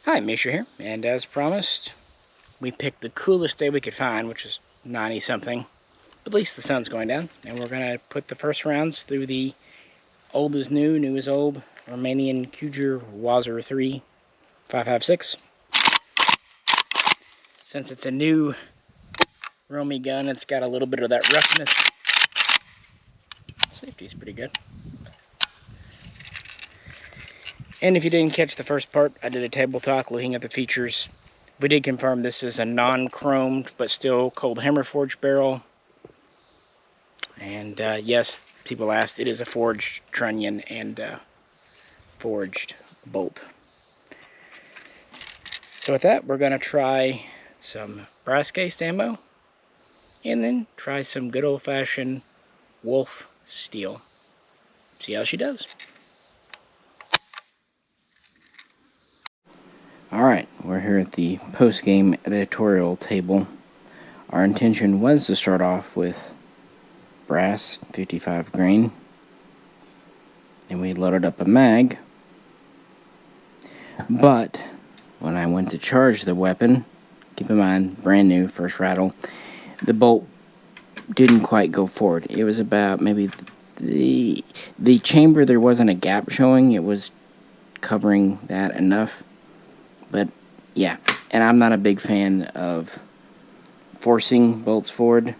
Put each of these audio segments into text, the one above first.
Hi, Misha here, and as promised, we picked the coolest day we could find, which is 90 something. But at least the sun's going down, and we're gonna put the first rounds through the old is new, new is old Romanian WASR-3 5.56. Since it's a new Romy gun, it's got a little bit of that roughness. Safety's pretty good. And if you didn't catch the first part, I did a table talk looking at the features. We did confirm this is a non-chromed but still cold hammer forged barrel. And yes, people asked, it is a forged trunnion and forged bolt. So with that, we're going to try some brass cased ammo and then try some good old-fashioned Wolf steel. See how she does. Alright, we're here at the post-game editorial table. Our intention was to start off with brass 55 grain, and we loaded up a mag, but when I went to charge the weapon, keep in mind, brand new, first rattle, the bolt didn't quite go forward. It was about maybe the chamber, there wasn't a gap showing, it was covering that enough. But yeah, and I'm not a big fan of forcing bolts forward.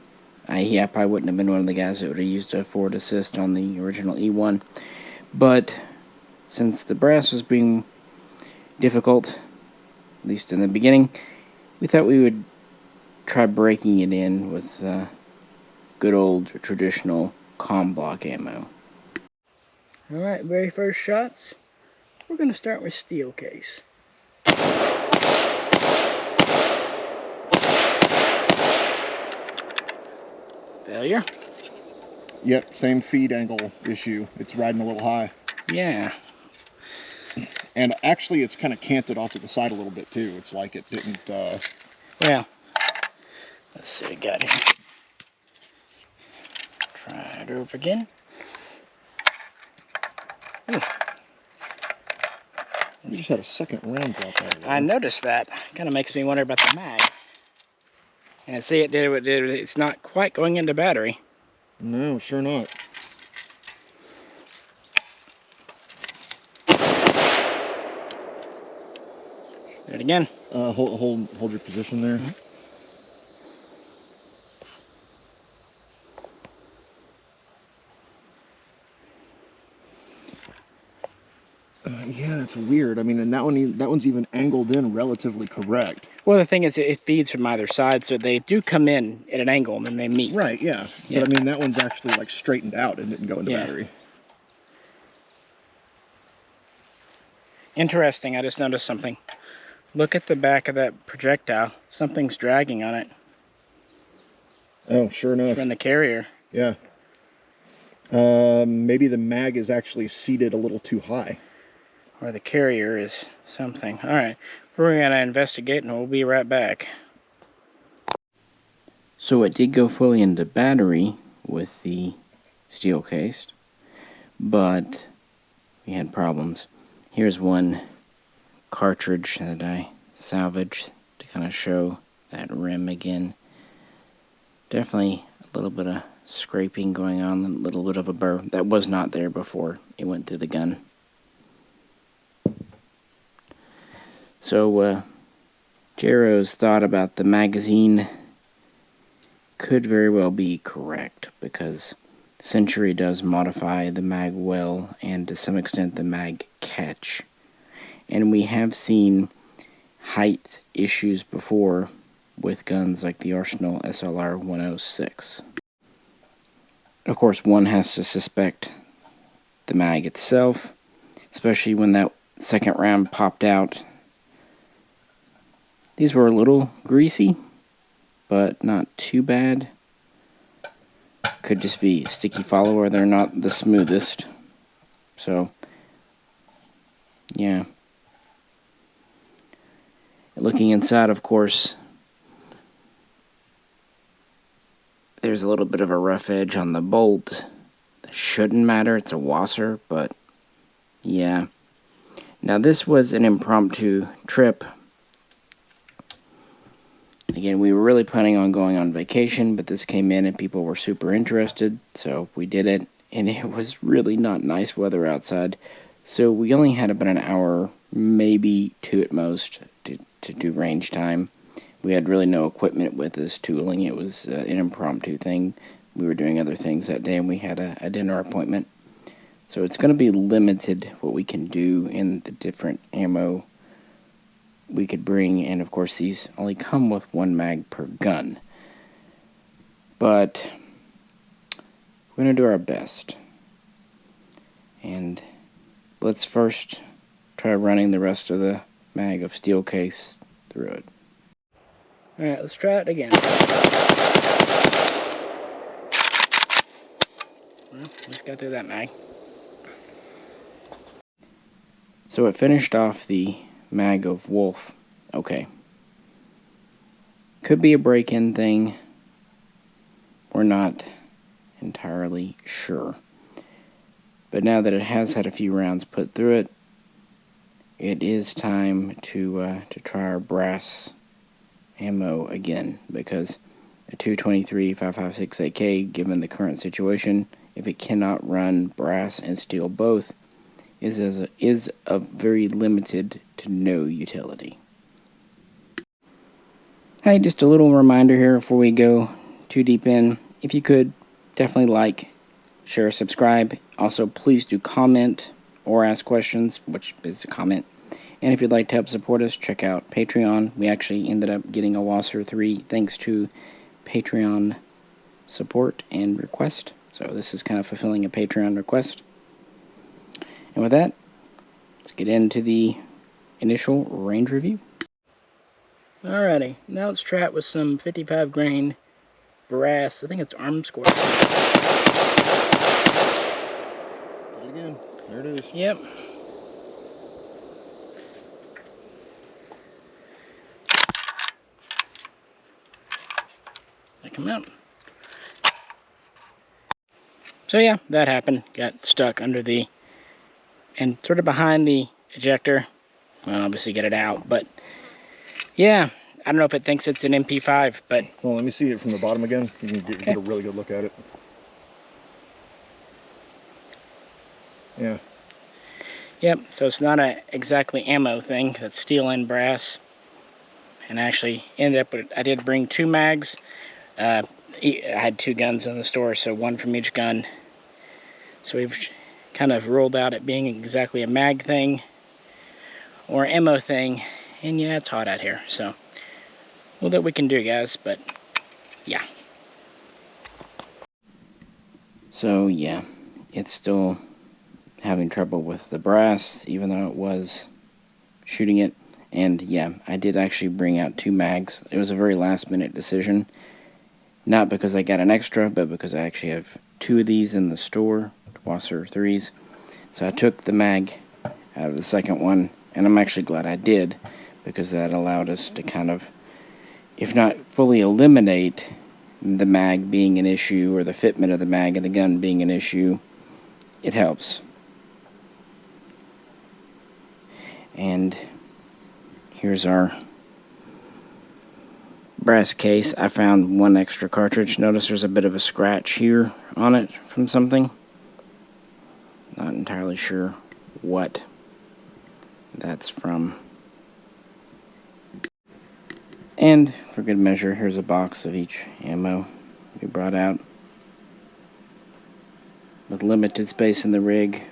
I probably wouldn't have been one of the guys that would have used a forward assist on the original E1. But since the brass was being difficult, at least in the beginning, we thought we would try breaking it in with good old traditional comm block ammo. Alright, very first shots. We're going to start with steel case. Failure? Yep, same feed angle issue. It's riding a little high. Yeah. And actually, it's kind of canted off to the side a little bit, too. It's like it didn't... Well, let's see what we got here. Try it over again. Ooh. We just had a second round drop out of there. I noticed that. Kind of makes me wonder about the mag. And see, it's not quite going into battery. No, sure not. Do it again. Hold your position there. Mm-hmm. Yeah, that's weird. I mean, and that one's even angled in relatively correct. Well, the thing is, it feeds from either side, so they do come in at an angle and then they meet. Right, yeah. But I mean, that one's actually like straightened out and didn't go into battery. Interesting, I just noticed something. Look at the back of that projectile. Something's dragging on it. Oh, sure enough. From the carrier. Yeah. Maybe the mag is actually seated a little too high. Or the carrier is something. Alright, we're going to investigate and we'll be right back. So it did go fully into battery with the steel case, but we had problems. Here's one cartridge that I salvaged to kind of show that rim again. Definitely a little bit of scraping going on, a little bit of a burr. That was not there before it went through the gun. So, Jero's thought about the magazine could very well be correct, because Century does modify the mag well, and to some extent the mag catch. And we have seen height issues before with guns like the Arsenal SLR 106. Of course, one has to suspect the mag itself, especially when that second round popped out. These were a little greasy, but not too bad. Could just be sticky follower. They're not the smoothest. So, yeah. Looking inside, of course, there's a little bit of a rough edge on the bolt. That shouldn't matter. It's a WASR, but yeah. Now this was an impromptu trip. Again, we were really planning on going on vacation, but this came in and people were super interested, so we did it. And it was really not nice weather outside, so we only had about an hour, maybe two at most, to do range time. We had really no equipment with us, tooling. It was an impromptu thing. We were doing other things that day, and we had a dinner appointment. So it's going to be limited what we can do in the different ammo we could bring, and of course these only come with one mag per gun. But we're going to do our best. And let's first try running the rest of the mag of steel case through it. Alright, let's try it again. Well, just got through that mag. So it finished off the mag of Wolf. Okay. Could be a break-in thing. We're not entirely sure. But now that it has had a few rounds put through it, it is time to try our brass ammo again, because a 223 5.56 AK, given the current situation, if it cannot run brass and steel both, is of very limited to no utility. Hey, just a little reminder here before we go too deep in. If you could, definitely like, share, subscribe. Also, please do comment or ask questions, which is a comment. And if you'd like to help support us, check out Patreon. We actually ended up getting a WASR-3 thanks to Patreon support and request. So this is kind of fulfilling a Patreon request. And with that, let's get into the initial range review. Alrighty, now let's try it with some 55 grain brass. I think it's arm square. Do it again. There it is. Yep. They come out. So yeah, that happened. Got stuck under the, and sort of behind the ejector. Well, obviously get it out, but yeah, I don't know if it thinks it's an MP5, but... Well, let me see it from the bottom again. You can get a really good look at it. Yeah. Yep, so it's not a exactly ammo thing. That's steel and brass. And actually ended up with, I did bring two mags. I had two guns in the store, so one from each gun. So we've kind of ruled out it being exactly a mag thing or ammo thing. And yeah, it's hot out here, so well, that we can do, guys, but yeah. So yeah, it's still having trouble with the brass, even though it was shooting it. And yeah, I did actually bring out two mags. It was a very last minute decision. Not because I got an extra, but because I actually have two of these in the store, WASR-3s. So I took the mag out of the second one, and I'm actually glad I did, because that allowed us to kind of, if not fully eliminate the mag being an issue, or the fitment of the mag and the gun being an issue, it helps. And here's our brass case. I found one extra cartridge. Notice there's a bit of a scratch here on it from something. Not entirely sure what that's from. And for good measure, here's a box of each ammo we brought out. With limited space in the rig,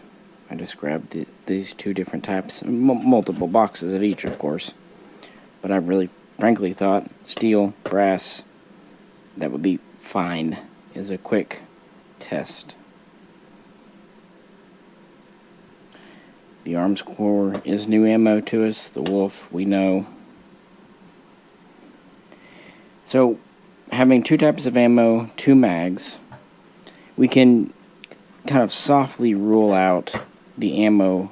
I just grabbed these two different types, multiple boxes of each, of course. But I really, frankly, thought steel, brass, that would be fine as a quick test. The arms core is new ammo to us. The Wolf, we know. So, having two types of ammo, two mags, we can kind of softly rule out the ammo,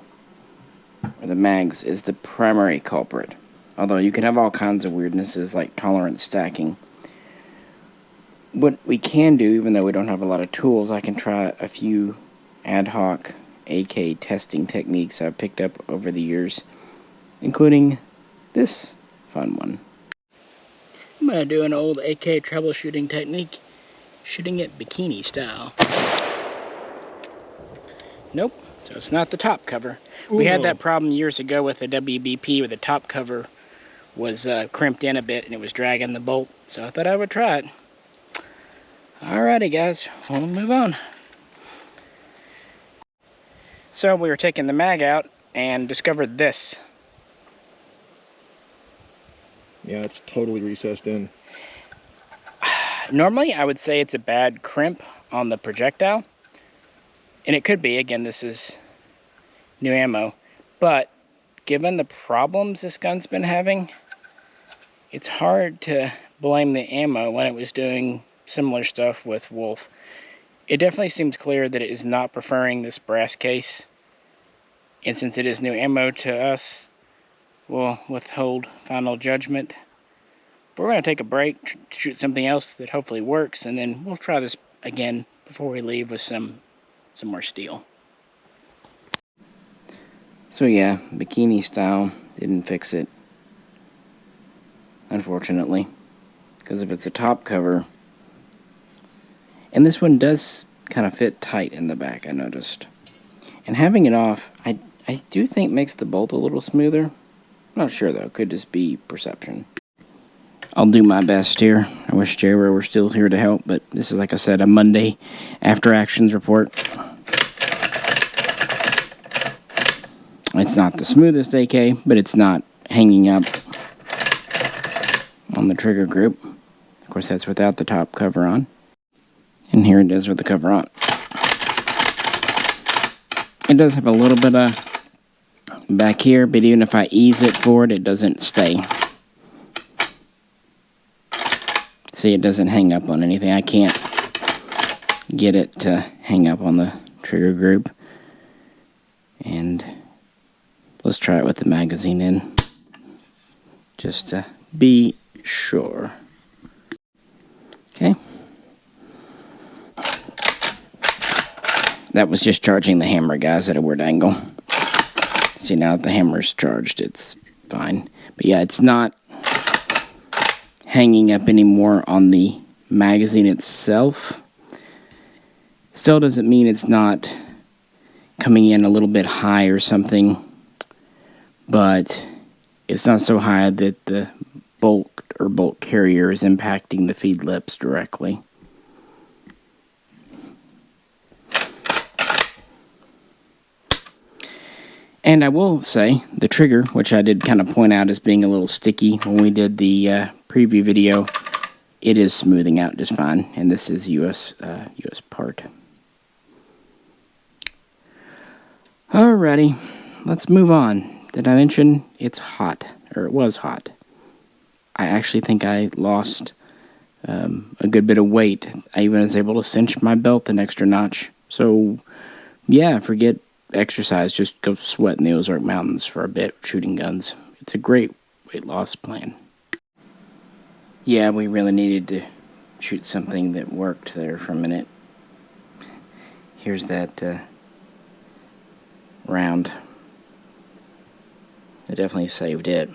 or the mags, is the primary culprit. Although you can have all kinds of weirdnesses like tolerance stacking. What we can do, even though we don't have a lot of tools, I can try a few ad hoc AK testing techniques I've picked up over the years, including this fun one. I'm going to do an old AK troubleshooting technique, shooting it bikini style. Nope, so it's not the top cover. We had that problem years ago with a WBP where the top cover was crimped in a bit and it was dragging the bolt, so I thought I would try it. Alrighty guys, we'll move on. So we were taking the mag out and discovered this. Yeah, it's totally recessed in. Normally I would say it's a bad crimp on the projectile, and it could be. Again, this is new ammo, but given the problems this gun's been having, it's hard to blame the ammo when it was doing similar stuff with Wolf. It definitely seems clear that it is not preferring this brass case, and since it is new ammo to us, we'll withhold final judgment. But we're going to take a break to shoot something else that hopefully works, and then we'll try this again before we leave with some more steel. So yeah, bikini style didn't fix it, unfortunately, because if it's a top cover, and this one does kind of fit tight in the back, I noticed, and having it off, I do think makes the bolt a little smoother. I'm not sure though, could just be perception. I'll do my best here. I wish Jerry were still here to help, but this is, like I said, a Monday after actions report. It's not the smoothest AK, but it's not hanging up on the trigger group. Of course, that's without the top cover on. And here it is with the cover on. It does have a little bit of back here, but even if I ease it forward, it doesn't stay. See, it doesn't hang up on anything. I can't get it to hang up on the trigger group. And let's try it with the magazine in, just to be sure. Okay. That was just charging the hammer, guys, at a weird angle. See, now that the hammer's charged, it's fine. But yeah, it's not hanging up anymore on the magazine itself. Still doesn't mean it's not coming in a little bit high or something, but it's not so high that the bolt or bolt carrier is impacting the feed lips directly. And I will say, the trigger, which I did kind of point out as being a little sticky when we did the preview video, it is smoothing out just fine, and this is US part. Alrighty, let's move on. Did I mention it's hot, or it was hot? I actually think I lost a good bit of weight. I even was able to cinch my belt an extra notch. So, yeah, forget exercise, just go sweat in the Ozark Mountains for a bit shooting guns. It's a great weight loss plan. Yeah, we really needed to shoot something that worked there for a minute. Here's that round. I definitely saved it.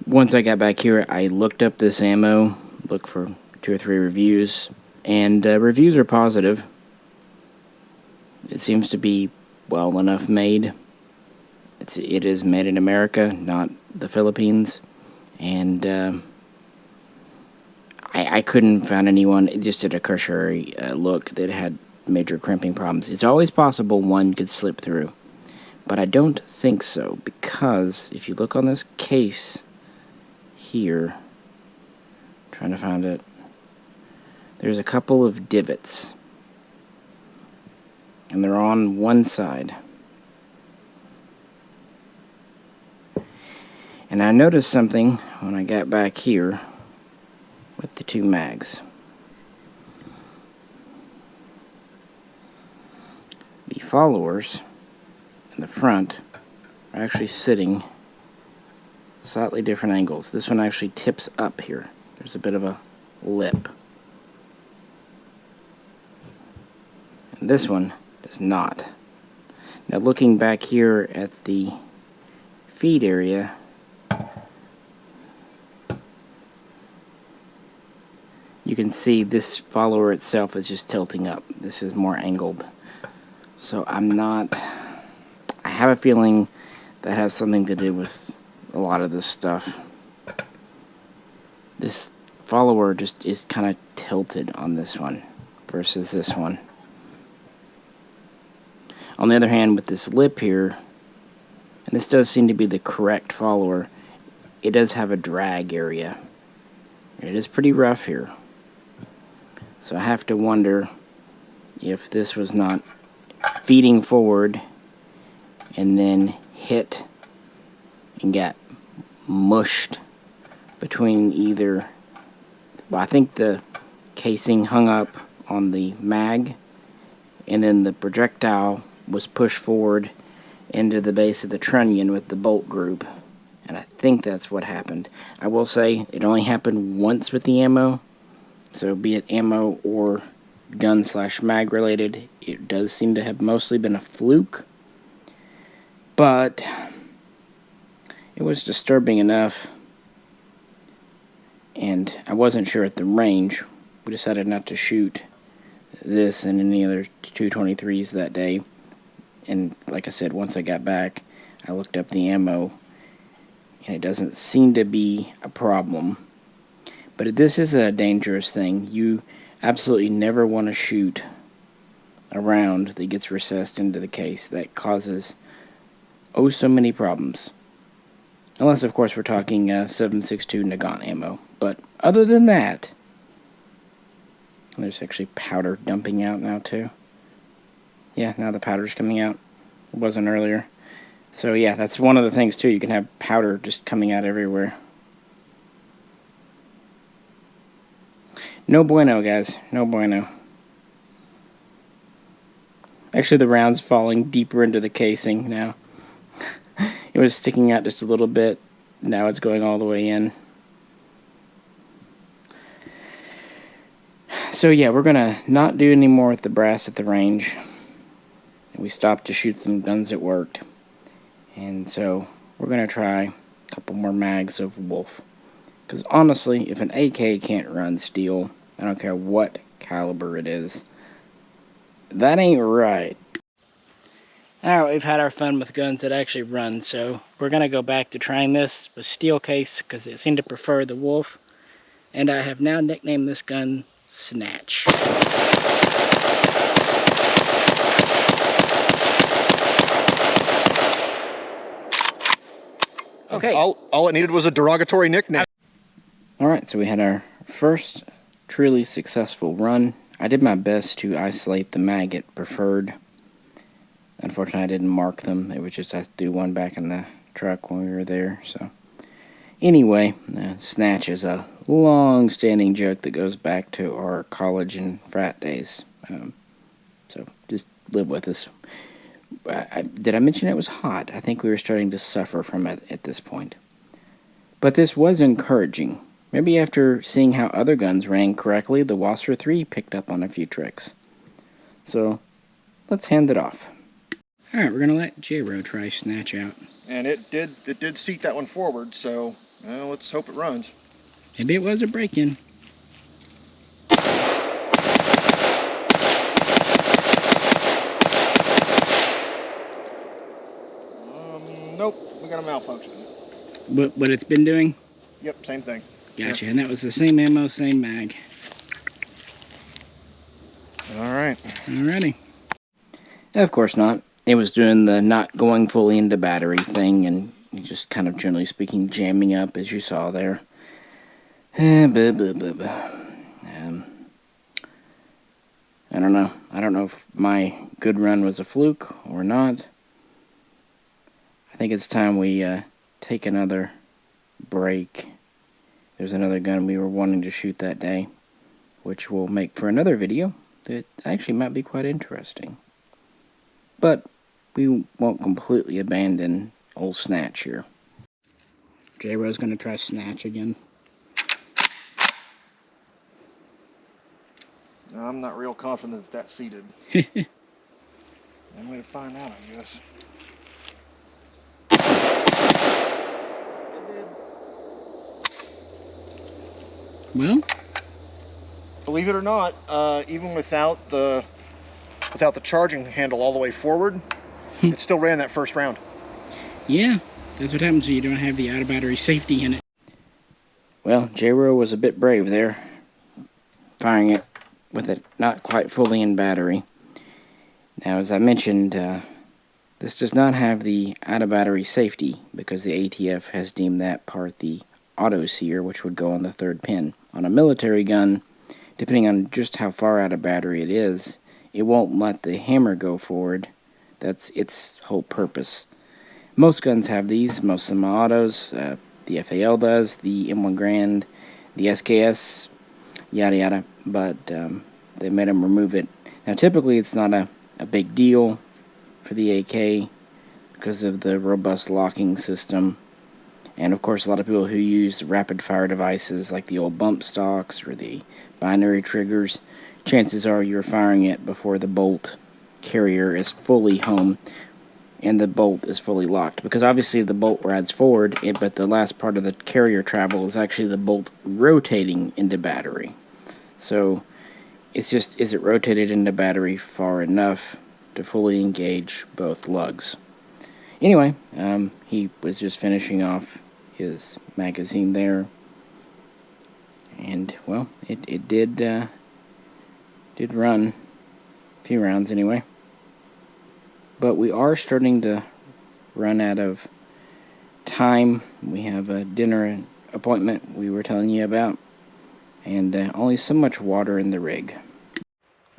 Once I got back here, I looked up this ammo, looked for 2 or 3 reviews, and reviews are positive. It seems to be well enough made. It is made in America, not the Philippines. And I couldn't find anyone, just did a cursory look, that had major crimping problems. It's always possible one could slip through, but I don't think so, because if you look on this case here, I'm trying to find it, there's a couple of divots, and they're on one side. And I noticed something when I got back here with the 2 mags. The followers in the front are actually sitting slightly different angles. This one actually tips up here. There's a bit of a lip. And this one does not. Now looking back here at the feed area, you can see this follower itself is just tilting up. This is more angled. So I have a feeling that has something to do with a lot of this stuff. This follower just is kind of tilted on this one versus this one. On the other hand, with this lip here, and this does seem to be the correct follower, it does have a drag area. It is pretty rough here. So I have to wonder if this was not feeding forward and then hit and got mushed between either, well, I think the casing hung up on the mag, and then the projectile was pushed forward into the base of the trunnion with the bolt group, and I think that's what happened. I will say it only happened once with the ammo, so be it ammo or gun/mag related, it does seem to have mostly been a fluke, but it was disturbing enough, and I wasn't sure at the range. We decided not to shoot this and any other 223s that day, and like I said, once I got back, I looked up the ammo, and it doesn't seem to be a problem. But this is a dangerous thing. You absolutely never want to shoot a round that gets recessed into the case. That causes oh so many problems. Unless, of course, we're talking 7.62 Nagant ammo. But other than that, there's actually powder dumping out now too. Yeah, now the powder's coming out. It wasn't earlier. So yeah, that's one of the things too. You can have powder just coming out everywhere. No bueno, guys. No bueno. Actually, the round's falling deeper into the casing now. It was sticking out just a little bit. Now it's going all the way in. So yeah, we're gonna not do any more with the brass at the range. We stopped to shoot some guns that worked. And so we're gonna try a couple more mags of Wolf. Because honestly, if an AK can't run steel, I don't care what caliber it is, that ain't right. Alright, we've had our fun with guns that actually run, so we're going to go back to trying this with steel case because it seemed to prefer the Wolf. And I have now nicknamed this gun Snatch. Okay. All it needed was a derogatory nickname. Alright, so we had our first truly successful run. I did my best to isolate the mag it preferred. Unfortunately, I didn't mark them. It was just I had to do one back in the truck when we were there. So anyway, Snatch is a long-standing joke that goes back to our college and frat days. So just live with us. Did I mention it was hot? I think we were starting to suffer from it at this point. But this was encouraging. Maybe after seeing how other guns ran correctly, the WASR-3 picked up on a few tricks. So let's hand it off. Alright, we're going to let J-Ro try Snatch out. And it did seat that one forward, so let's hope it runs. Maybe it was a break-in. Nope, we got a malfunction. What it's been doing? Yep, same thing. Gotcha, Yep. and that was the same ammo, same mag. Alright. Alrighty. Of course not. It was doing the not going fully into battery thing, and just kind of generally speaking jamming up as you saw there. I don't know. I don't know if my good run was a fluke or not. I think it's time we take another break. There's another gun we were wanting to shoot that day, which will make for another video that actually might be quite interesting. But we won't completely abandon old Snatch here. J-Ro's going to try Snatch again. I'm not real confident that that's seated. One way to find out, I guess. Well, Believe it or not, even without the charging handle all the way forward, it still ran that first round. yeah, that's what happens when you don't have the out-of-battery safety in it. Well, J-Ro was a bit brave there, firing it with it not quite fully in battery. Now, as I mentioned, this does not have the out-of-battery safety because the ATF has deemed that part the auto-sear, which would go on the third pin. On a military gun, depending on just how far out of battery it is, it won't let the hammer go forward. That's its whole purpose. Most guns have these, most semi-autos, the FAL does, the M1 Grand, the SKS, yada yada, but they made them remove it. Now typically it's not a big deal for the AK because of the robust locking system. And of course a lot of people who use rapid fire devices like the old bump stocks or the binary triggers, chances are you're firing it before the bolt carrier is fully home and the bolt is fully locked, because obviously the bolt rides forward, but the last part of the carrier travel is actually the bolt rotating into battery. So it's just, is it rotated into battery far enough to fully engage both lugs? Anyway, he was just finishing off his magazine there, and well, it did run a few rounds anyway. But we are starting to run out of time. We have a dinner appointment we were telling you about, and only so much water in the rig.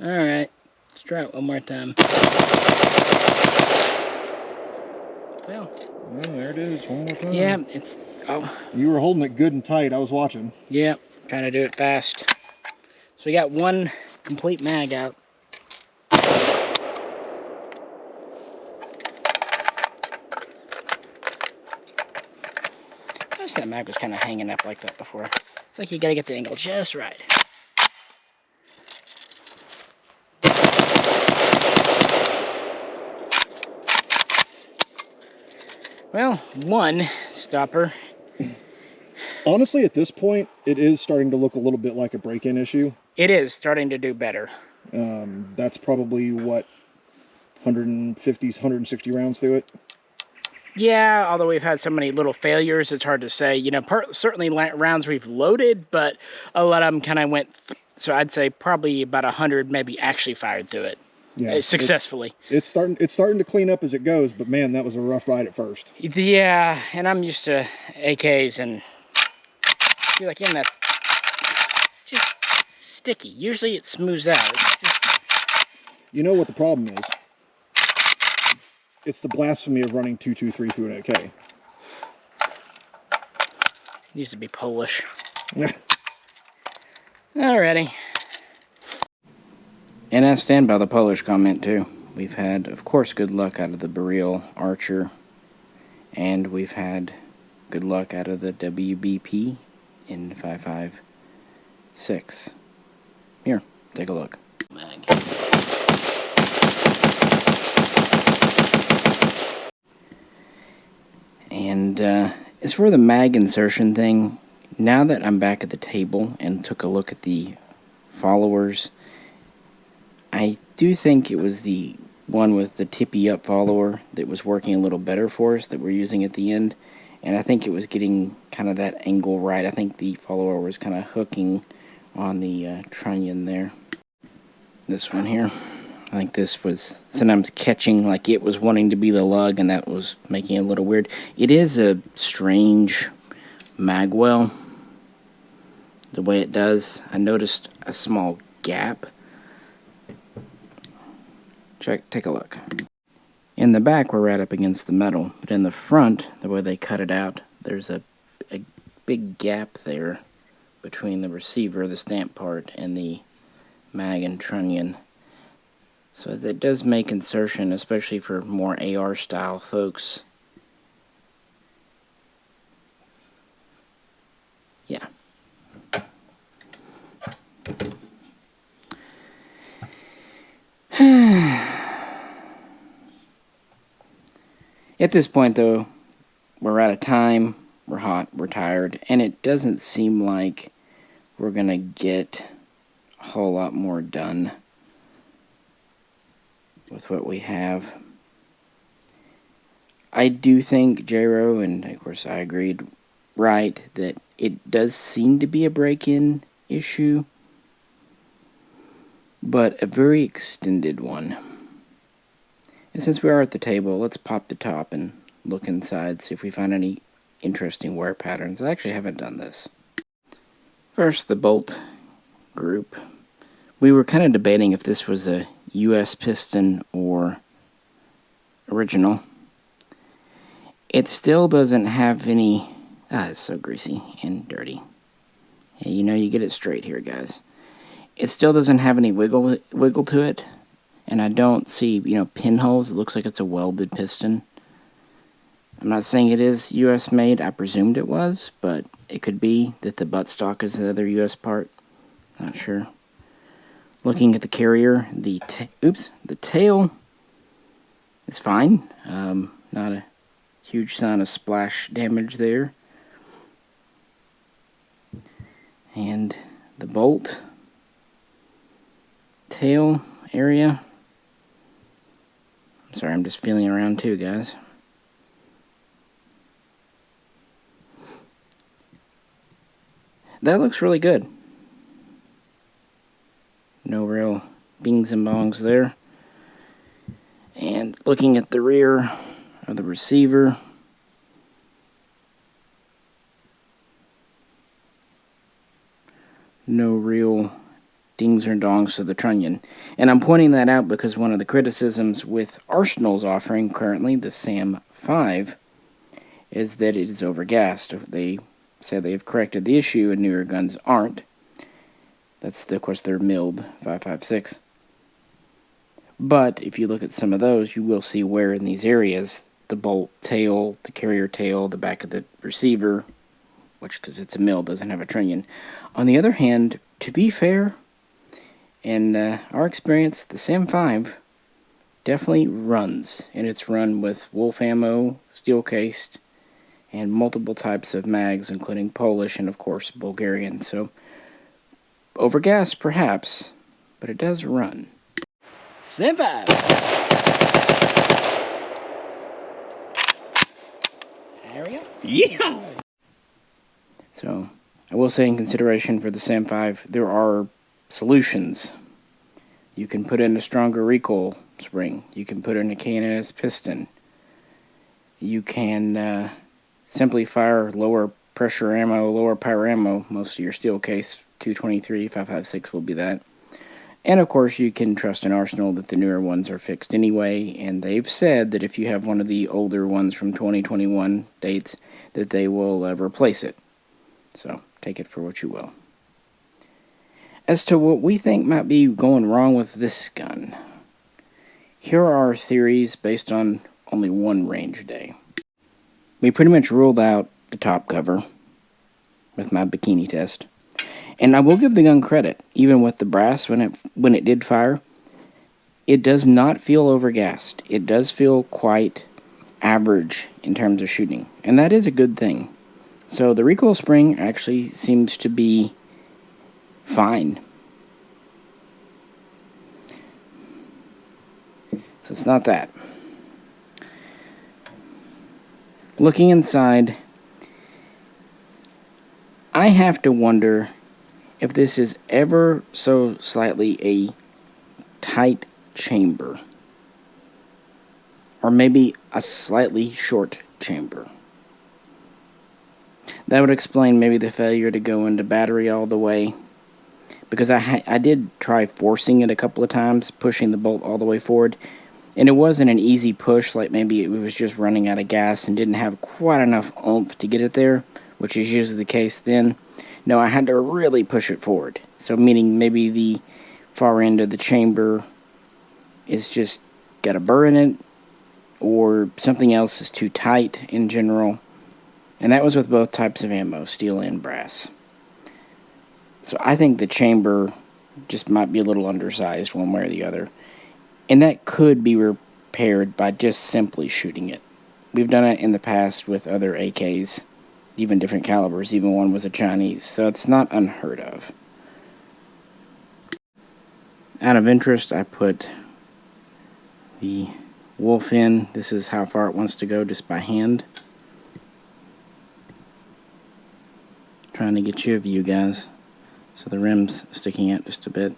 Alright, let's try it one more time. Well, there it is, one more time. yeah, it's... oh. You were holding it good and tight, I was watching. Yeah, trying to do it fast. So we got one complete mag out. I wish that mag was kind of hanging up like that before. It's like you gotta get the angle just right. Well, one stopper. Honestly, at this point, it is starting to look a little bit like a break-in issue. It is starting to do better. That's probably, what, 150, 160 rounds through it? Yeah, although we've had so many little failures, it's hard to say. You know, certainly rounds we've loaded, but a lot of them kind of went, so I'd say probably about 100 maybe actually fired through it. Yeah, successfully. It's starting to clean up as it goes, but man, that was a rough ride at first. Yeah, and I'm used to AKs, and I feel like, yeah, that's just sticky. Usually it smooths out. It's just... You know what the problem is? It's the blasphemy of running 223 through an AK. It needs to be Polish. Alrighty. And I stand by the Polish comment too. We've had, of course, good luck out of the Beryl Archer, and we've had good luck out of the WBP in 5.56. Here, take a look. Mag. And as for the mag insertion thing, now that I'm back at the table and took a look at the followers, I do think it was the one with the tippy up follower that was working a little better for us that we're using at the end, and I think it was getting kind of that angle right. I think the follower was kind of hooking on the trunnion there. This one here, I think this was sometimes catching, like it was wanting to be the lug, and that was making it a little weird. It is a strange magwell, the way it does. I noticed a small gap. Take a look. In the back, we're right up against the metal, but in the front, the way they cut it out, there's a big gap there between the receiver, the stamp part, and the mag and trunnion. So that does make insertion, especially for more AR style folks. Yeah. At this point, though, we're out of time, we're hot, we're tired, and it doesn't seem like we're going to get a whole lot more done with what we have. I do think J-Ro, and of course I agreed, right, that it does seem to be a break-in issue, but a very extended one. And since we are at the table, let's pop the top and look inside, see if we find any interesting wear patterns. I actually haven't done this. First, the bolt group. We were kind of debating if this was a US piston or original. It still doesn't have any... it's so greasy and dirty. Yeah, you know, you get it straight here, guys. It still doesn't have any wiggle to it, and I don't see, pinholes. It looks like it's a welded piston. I'm not saying it is US made. I presumed it was, but it could be that the buttstock is the other US part. Not sure. Looking at the carrier, the tail is fine. Not a huge sign of splash damage there. And the bolt tail area. I'm sorry, I'm just feeling around too, guys. That looks really good. No real bings and bongs there. And looking at the rear of the receiver, no real dings or dongs to the trunnion. And I'm pointing that out because one of the criticisms with Arsenal's offering currently, the SAM-5, is that it is overgassed. They say they have corrected the issue and newer guns aren't. That's, of course, their milled 5.56. But if you look at some of those, you will see where in these areas the bolt tail, the carrier tail, the back of the receiver, which, because it's a mill, doesn't have a trunnion. On the other hand, to be fair, in our experience, the SAM-5 definitely runs, and it's run with wolf ammo, steel cased, and multiple types of mags, including Polish and, of course, Bulgarian. So, overgas perhaps, but it does run. SAM-5! There we go. Yeah! So, I will say in consideration for the SAM-5, there are solutions. You can put in a stronger recoil spring. You can put in a K&S piston. You can simply fire lower pressure ammo, lower power ammo. Most of your steel case 223, 5.56 will be that. And of course you can trust in Arsenal that the newer ones are fixed anyway, and they've said that if you have one of the older ones from 2021 dates, that they will replace it. So take it for what you will. As to what we think might be going wrong with this gun, here are our theories based on only one range day. We pretty much ruled out the top cover with my bikini test. And I will give the gun credit, even with the brass when it did fire, it does not feel overgassed. It does feel quite average in terms of shooting, and that is a good thing. So the recoil spring actually seems to be fine. So it's not that. Looking inside, I have to wonder if this is ever so slightly a tight chamber, or maybe a slightly short chamber. That would explain maybe the failure to go into battery all the way, because I did try forcing it a couple of times, pushing the bolt all the way forward, and it wasn't an easy push, like maybe it was just running out of gas and didn't have quite enough oomph to get it there, which is usually the case then. No, I had to really push it forward. So meaning maybe the far end of the chamber is just got a burr in it, or something else is too tight in general. And that was with both types of ammo, steel and brass. So I think the chamber just might be a little undersized one way or the other. And that could be repaired by just simply shooting it we've done it in the past with other AKs, even different calibers, even one was a Chinese, so it's not unheard of. Out of interest, I put the wolf in. This is how far it wants to go just by hand. Trying to get you a view, guys. So the rim's sticking out just a bit.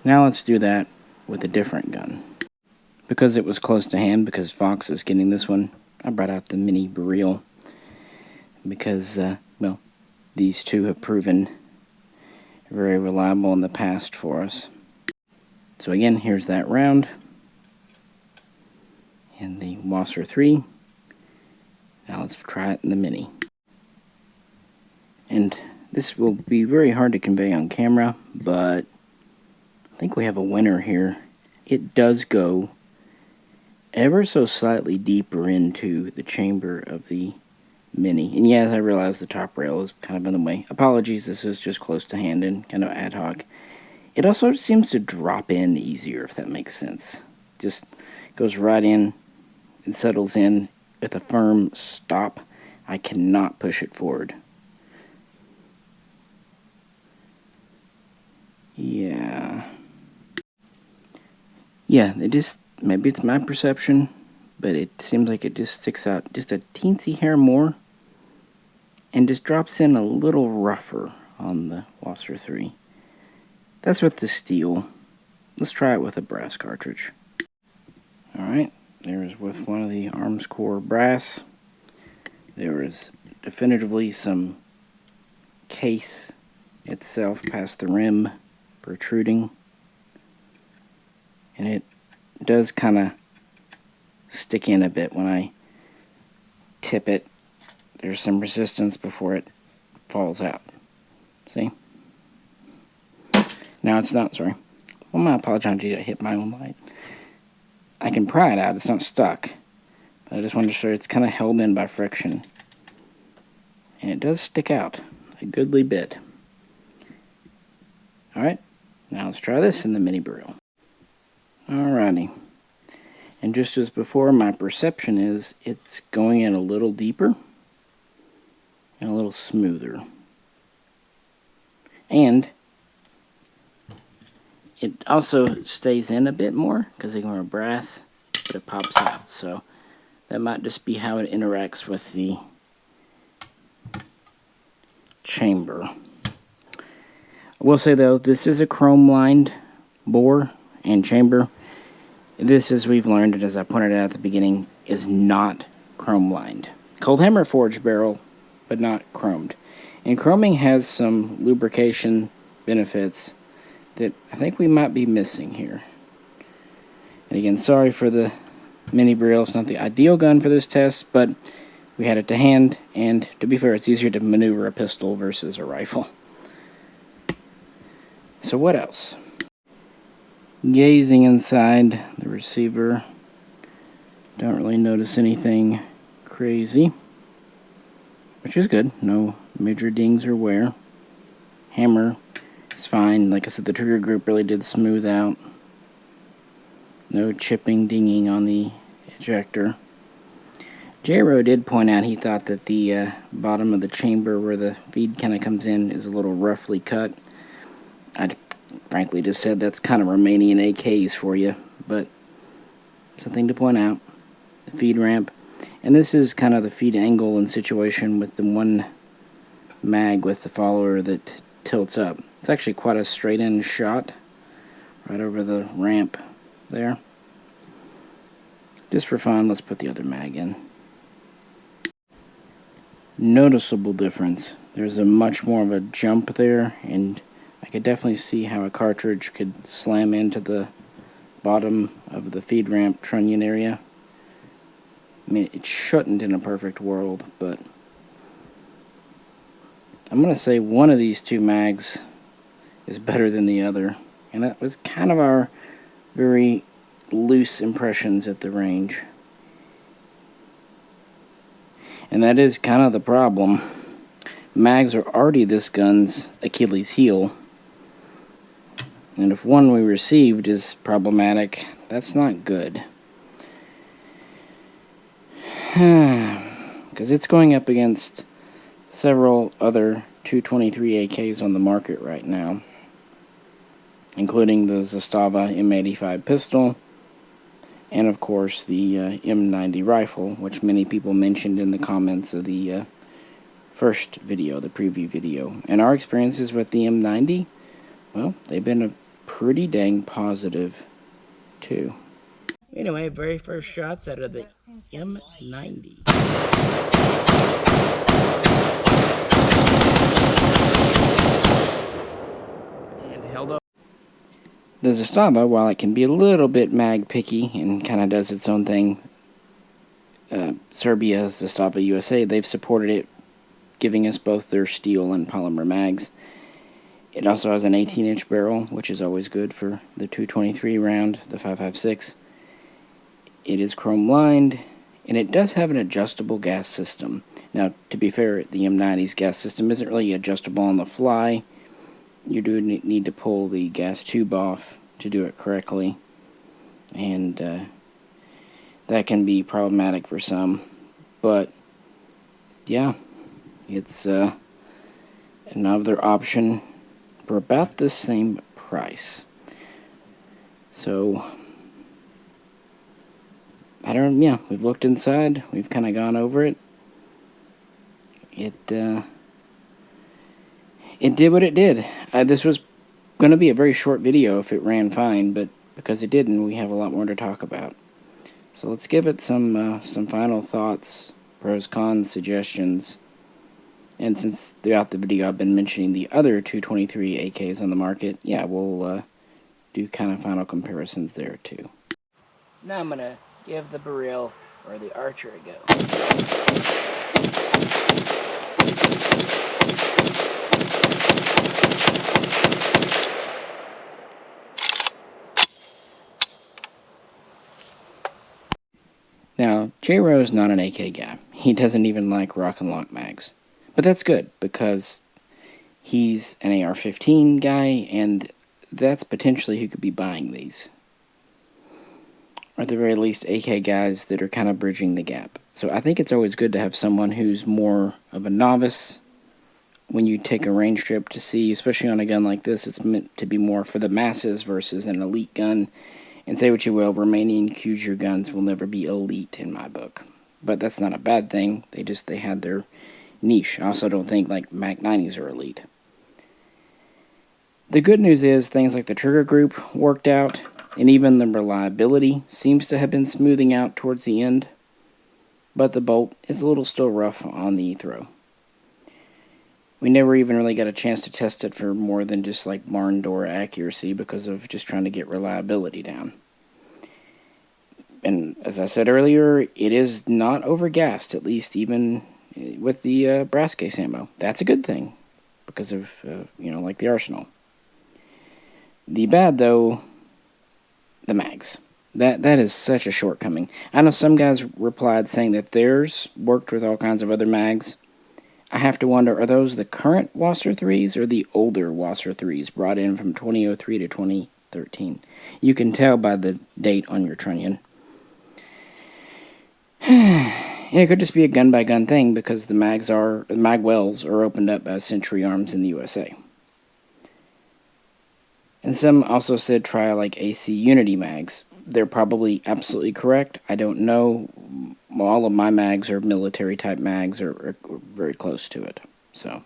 Now let's do that with a different gun. Because it was close to hand, because Fox is getting this one, I brought out the mini barrel. Because, well, these two have proven very reliable in the past for us. So again, here's that round. And the WASR-3. Now let's try it in the mini. And this will be very hard to convey on camera, but I think we have a winner here. It does go ever so slightly deeper into the chamber of the mini. And yes, I realize the top rail is kind of in the way. Apologies, this is just close to hand and kind of ad hoc. It also seems to drop in easier, if that makes sense. Just goes right in and settles in with a firm stop. I cannot push it forward. Yeah, it just, maybe it's my perception, but it seems like it just sticks out just a teensy hair more and just drops in a little rougher on the WASR-3. That's with the steel. Let's try it with a brass cartridge. Alright, there's with one of the arms core brass. There is definitively some case itself past the rim protruding. And it does kind of stick in a bit when I tip it. There's some resistance before it falls out. See? Now it's not, sorry. Well, I apologize, I hit my own light. I can pry it out, it's not stuck. But I just wanted to show you it's kind of held in by friction. And it does stick out a goodly bit. Alright, now let's try this in the mini barrel. Alrighty. And just as before, my perception is it's going in a little deeper and a little smoother. And it also stays in a bit more because they are brass, but it pops out. So that might just be how it interacts with the chamber. I will say though, this is a chrome lined bore and chamber. This, as we've learned, and as I pointed out at the beginning, is not chrome lined. Cold hammer forged barrel, but not chromed. And chroming has some lubrication benefits that I think we might be missing here. And again, sorry for the mini barrel. It's not the ideal gun for this test, but we had it to hand, and to be fair, it's easier to maneuver a pistol versus a rifle. So what else? Gazing inside the receiver, don't really notice anything crazy, which is good. No major dings or wear. Hammer is fine. Like I said, the trigger group really did smooth out. No chipping, dinging on the ejector. J-Ro did point out he thought that the bottom of the chamber where the feed kind of comes in is a little roughly cut. I frankly just said that's kind of Romanian AKs for you, but something to point out. The feed ramp. And this is kind of the feed angle and situation with the one mag with the follower that tilts up. It's actually quite a straight in shot right over the ramp there. Just for fun, let's put the other mag in. Noticeable difference. There's a much more of a jump there, and I could definitely see how a cartridge could slam into the bottom of the feed ramp trunnion area. I mean, it shouldn't in a perfect world, but I'm going to say one of these two mags is better than the other. And that was kind of our very loose impressions at the range. And that is kind of the problem. Mags are already this gun's Achilles heel. And if one we received is problematic, that's not good. Because it's going up against several other 223 AKs on the market right now, including the Zastava M85 pistol, and of course the M90 rifle, which many people mentioned in the comments of the first video, the preview video. And our experiences with the M90, well, they've been a pretty dang positive too. Anyway, very first shots out of the M90. And held up. The Zastava, while it can be a little bit mag picky and kind of does its own thing, Serbia, Zastava USA, they've supported it, giving us both their steel and polymer mags. It also has an 18-inch barrel, which is always good for the 223 round, the 5.56. It is chrome lined, and it does have an adjustable gas system. Now, to be fair, the M90's gas system isn't really adjustable on the fly. You do need to pull the gas tube off to do it correctly, and that can be problematic for some. But yeah, it's another option for about the same price. So yeah, we've looked inside, we've kind of gone over it. It did what it did. This was going to be a very short video if it ran fine, but because it didn't, we have a lot more to talk about. So let's give it some final thoughts, pros, cons, suggestions. And since throughout the video I've been mentioning the other 223 AKs on the market, yeah, we'll do kind of final comparisons there too. Now I'm going to give the barrel or the Archer a go. Now, J-Ro's not an AK guy. He doesn't even like rock and lock mags. But that's good, because he's an AR-15 guy, and that's potentially who could be buying these. Or at the very least, AK guys that are kind of bridging the gap. So I think it's always good to have someone who's more of a novice when you take a range trip to see, especially on a gun like this. It's meant to be more for the masses versus an elite gun. And say what you will, Romanian Kuger guns will never be elite in my book. But that's not a bad thing. They had their niche. I also don't think like Mac 90s are elite. The good news is things like the trigger group worked out, and even the reliability seems to have been smoothing out towards the end. But the bolt is a little still rough on the throw. We never even really got a chance to test it for more than just like barn door accuracy because of just trying to get reliability down. And as I said earlier, it is not overgassed, at least even with the brass case ammo. That's a good thing because of, like the Arsenal. The bad, though, the mags. That is such a shortcoming. I know some guys replied saying that theirs worked with all kinds of other mags. I have to wonder, are those the current WASR-3s or the older WASR-3s brought in from 2003 to 2013? You can tell by the date on your trunnion. And it could just be a gun-by-gun thing because the mag wells are opened up by Century Arms in the USA. And some also said try like AC Unity mags. They're probably absolutely correct. I don't know. All of my mags are military-type mags or very close to it. So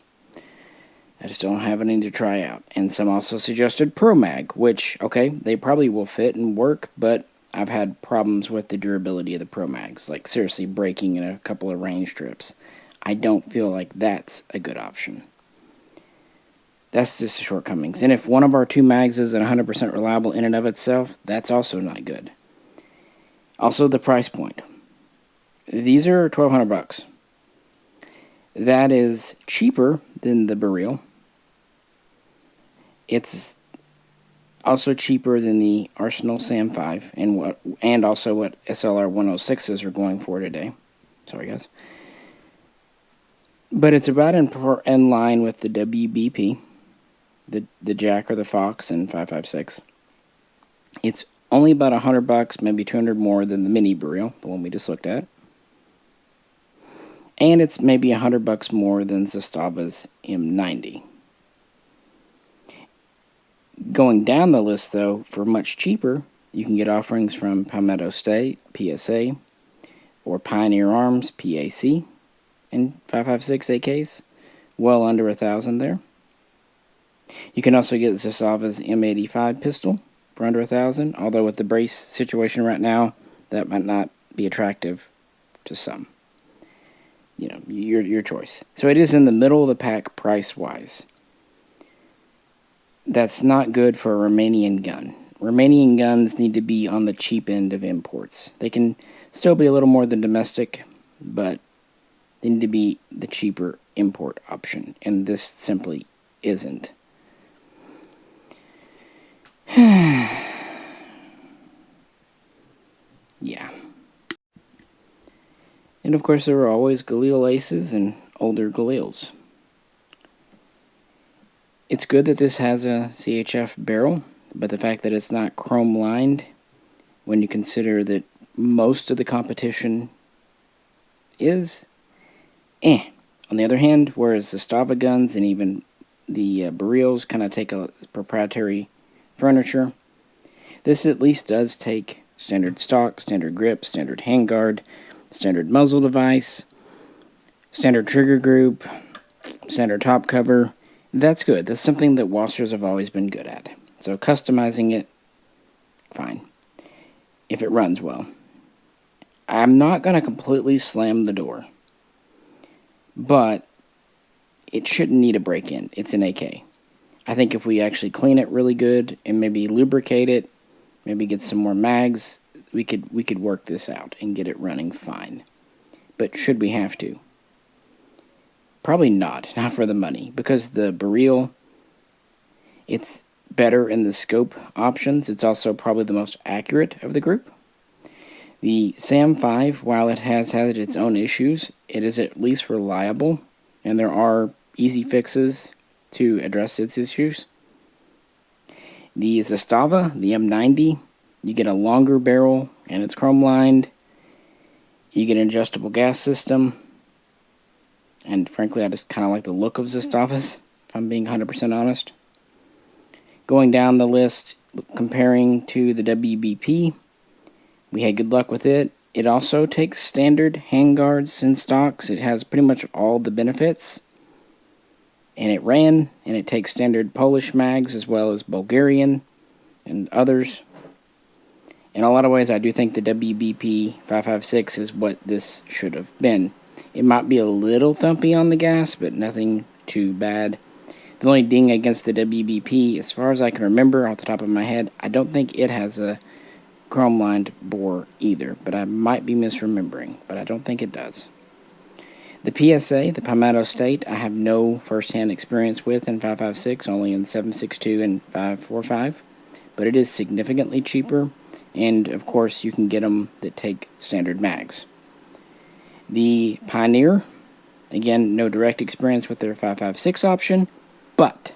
I just don't have any to try out. And some also suggested Pro Mag, which, okay, they probably will fit and work, but I've had problems with the durability of the Pro Mags. Like, seriously, breaking in a couple of range trips. I don't feel like that's a good option. That's just the shortcomings. And if one of our two mags isn't 100% reliable in and of itself, that's also not good. Also, the price point. These are $1,200. That is cheaper than the Baril. It's also cheaper than the Arsenal Sam 5 and also what SLR 106s are going for today. Sorry, guys. But it's about in line with the WBP. the Jack or the Fox in 5.56. It's only about $100, maybe 200 more than the mini Burial, the one we just looked at. And it's maybe $100 more than Zastava's M90. Going down the list, though, for much cheaper, you can get offerings from Palmetto State, PSA, or Pioneer Arms, PAC, in 5.56 AKs, well under $1,000 there. You can also get Zastava's M85 pistol for under $1,000, although with the brace situation right now, that might not be attractive to some. You know, your choice. So it is in the middle of the pack price-wise. That's not good for a Romanian gun. Romanian guns need to be on the cheap end of imports. They can still be a little more than domestic, but they need to be the cheaper import option, and this simply isn't. Yeah. And of course there are always Galil Aces and older Galils. It's good that this has a CHF barrel, but the fact that it's not chrome lined, when you consider that most of the competition is, On the other hand, whereas the Zastava guns and even the Burials kind of take a proprietary furniture, this at least does take standard stock, standard grip, standard handguard, standard muzzle device, standard trigger group, standard top cover. That's good. That's something that WASRs have always been good at. So customizing it, fine. If it runs well. I'm not going to completely slam the door, but it shouldn't need a break-in. It's an AK. I think if we actually clean it really good and maybe lubricate it, maybe get some more mags, we could work this out and get it running fine. But should we have to? Probably not for the money, because the Burial, it's better in the scope options. It's also probably the most accurate of the group. The SAM-5, while it has had its own issues, it is at least reliable, and there are easy fixes to address its issues. The Zastava, the M90, you get a longer barrel, and it's chrome lined. You get an adjustable gas system, and frankly, I just kind of like the look of Zastavas, if I'm being 100% honest. Going down the list, comparing to the WBP, we had good luck with it. It also takes standard handguards and stocks. It has pretty much all the benefits. And it ran, and it takes standard Polish mags as well as Bulgarian and others. In a lot of ways, I do think the WBP 5.56 is what this should have been. It might be a little thumpy on the gas, but nothing too bad. The only ding against the WBP, as far as I can remember off the top of my head, I don't think it has a chrome-lined bore either, but I might be misremembering, but I don't think it does. The PSA, the Palmetto State, I have no first-hand experience with in 5.56, only in 7.62 and 5.45, but it is significantly cheaper, and of course you can get them that take standard mags. The Pioneer, again, no direct experience with their 5.56 option, but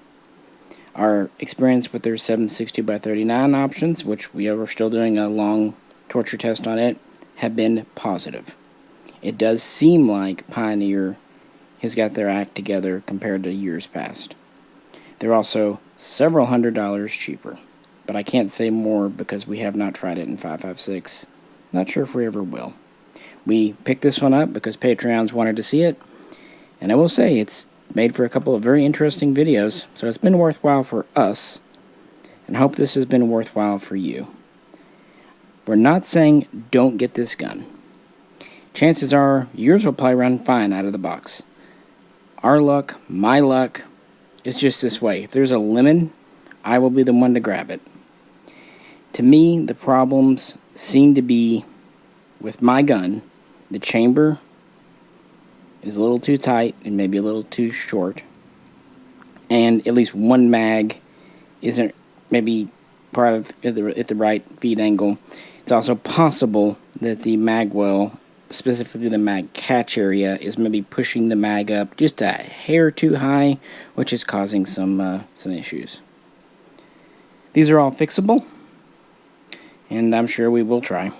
our experience with their 7.62x39 options, which we are still doing a long torture test on it, have been positive. It does seem like Pioneer has got their act together compared to years past. They're also several $100s cheaper, but I can't say more because we have not tried it in 5.56. Not sure if we ever will. We picked this one up because Patreons wanted to see it, and I will say it's made for a couple of very interesting videos, so it's been worthwhile for us, and I hope this has been worthwhile for you. We're not saying don't get this gun. Chances are yours will probably run fine out of the box. Our luck, my luck, is just this way. If there's a lemon, I will be the one to grab it. To me, the problems seem to be with my gun. The chamber is a little too tight and maybe a little too short, and at least one mag isn't maybe part of at the right feed angle. It's also possible that the mag well specifically the mag catch area, is maybe pushing the mag up just a hair too high, which is causing some issues. These are all fixable, and I'm sure we will try.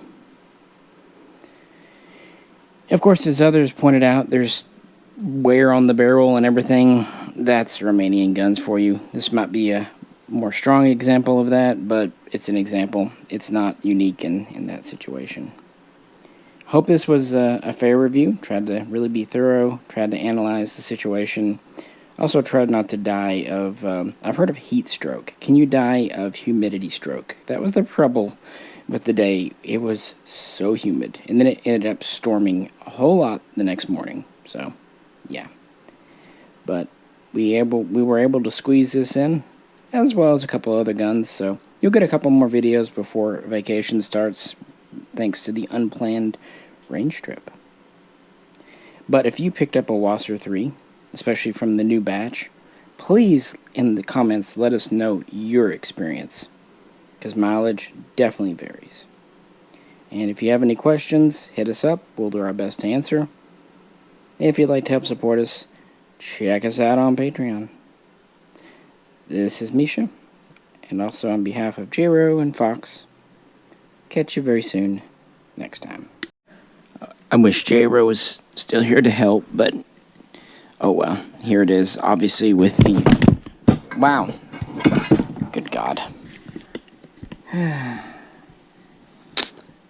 Of course, as others pointed out, there's wear on the barrel and everything. That's Romanian guns for you. This might be a more strong example of that, but it's an example. It's not unique in that situation. Hope this was a fair review. Tried to really be thorough, tried to analyze the situation. Also tried not to die of, I've heard of heat stroke. Can you die of humidity stroke? That was the trouble with the day. It was so humid, and then it ended up storming a whole lot the next morning. So, yeah. But we were able to squeeze this in, as well as a couple other guns, so you'll get a couple more videos before vacation starts, thanks to the unplanned range trip. But if you picked up a WASR-3, especially from the new batch, please in the comments let us know your experience, because mileage definitely varies. And if you have any questions, hit us up. We'll do our best to answer. If you'd like to help support us, check us out on Patreon. This is Misha, and also on behalf of J-Ro and Fox, catch you very soon next time. I wish J-Ro was still here to help, but oh well, here it is, obviously with the... Wow. Good God.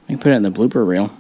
We put it in the blooper reel.